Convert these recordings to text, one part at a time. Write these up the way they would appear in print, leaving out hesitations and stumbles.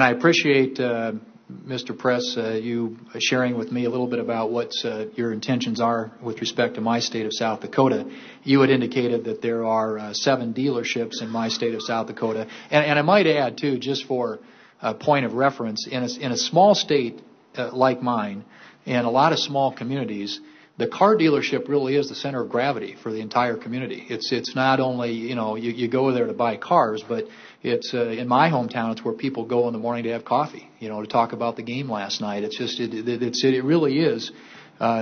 I appreciate, Mr. Press, you sharing with me a little bit about what your intentions are with respect to my state of South Dakota. You had indicated that there are 7 dealerships in my state of South Dakota. And I might add, too, just for a point of reference, in a small state like mine and a lot of small communities, the car dealership really is the center of gravity for the entire community. It's not only, you go there to buy cars, but it's in my hometown, it's where people go in the morning to have coffee, to talk about the game last night. It's just it really is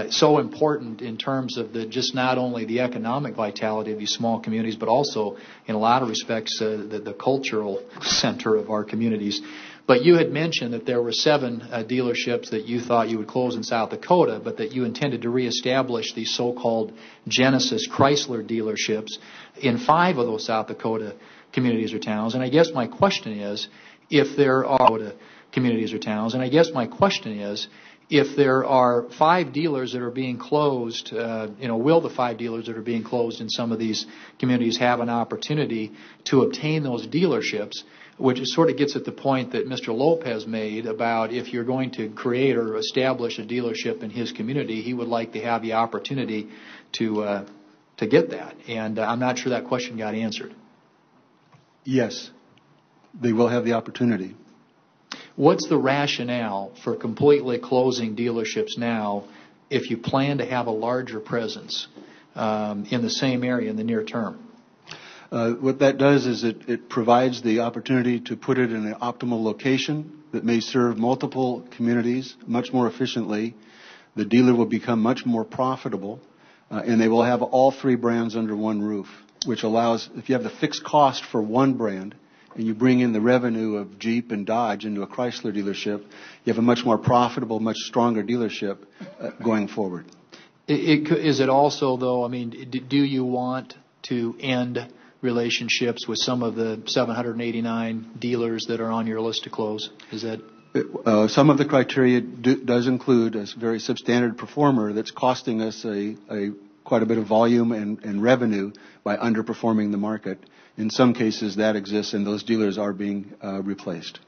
so important in terms of just not only the economic vitality of these small communities, but also in a lot of respects the cultural center of our communities. But you had mentioned that there were 7 dealerships that you thought you would close in South Dakota, but that you intended to reestablish these so-called Genesis Chrysler dealerships in 5 of those South Dakota communities or towns. And I guess my question is, if there are communities or towns, and I guess my question is, if there are 5 dealers that are being closed, will the 5 dealers that are being closed in some of these communities have an opportunity to obtain those dealerships, which sort of gets at the point that Mr. Lopez made about if you're going to create or establish a dealership in his community, he would like to have the opportunity to get that. And I'm not sure that question got answered. Yes, they will have the opportunity. What's the rationale for completely closing dealerships now if you plan to have a larger presence in the same area in the near term? What that does is it provides the opportunity to put it in an optimal location that may serve multiple communities much more efficiently. The dealer will become much more profitable, and they will have all 3 brands under one roof, which allows, if you have the fixed cost for one brand and you bring in the revenue of Jeep and Dodge into a Chrysler dealership, you have a much more profitable, much stronger dealership going forward. Is it also, though, do you want to end relationships with some of the 789 dealers that are on your list to close? Is that some of the criteria does include a very substandard performer that's costing us quite a bit of volume and revenue by underperforming the market. In some cases that exists, and those dealers are being replaced.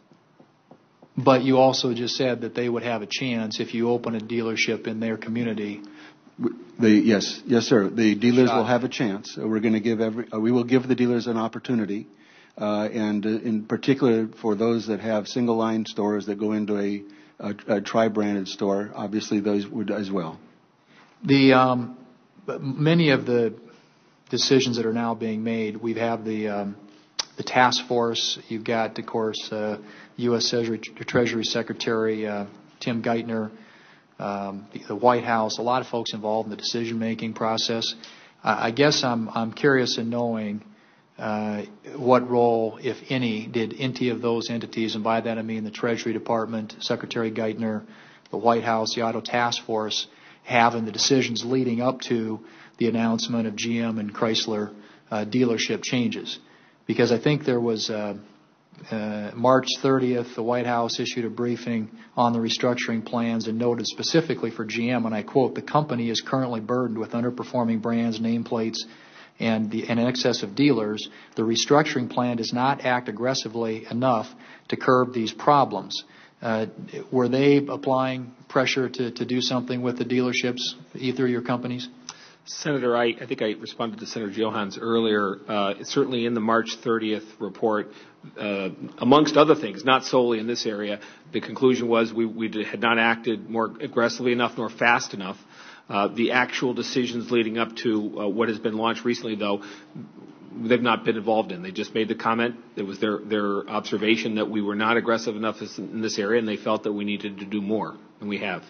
But you also just said that they would have a chance if you open a dealership in their community. Yes, sir. The dealers will have a chance. We're going to give we will give the dealers an opportunity, and in particular for those that have single line stores that go into a tri-branded store, obviously those would as well. Many of the decisions that are now being made, we have the task force. You've got, of course, U.S. Treasury Secretary Tim Geithner. The White House, a lot of folks involved in the decision-making process. I guess I'm curious in knowing what role, if any, did any of those entities, and by that I mean the Treasury Department, Secretary Geithner, the White House, the Auto Task Force, have in the decisions leading up to the announcement of GM and Chrysler dealership changes. Because I think there was March 30th, the White House issued a briefing on the restructuring plans and noted specifically for GM, and I quote, "The company is currently burdened with underperforming brands, nameplates, and in excess of dealers. The restructuring plan does not act aggressively enough to curb these problems." Were they applying pressure to do something with the dealerships, either of your companies? Senator, I think I responded to Senator Johans earlier. Certainly in the March 30th report, amongst other things, not solely in this area, the conclusion was we had not acted more aggressively enough nor fast enough. The actual decisions leading up to what has been launched recently, though, they've not been involved in. They just made the comment. It was their observation that we were not aggressive enough in this area, and they felt that we needed to do more, and we have.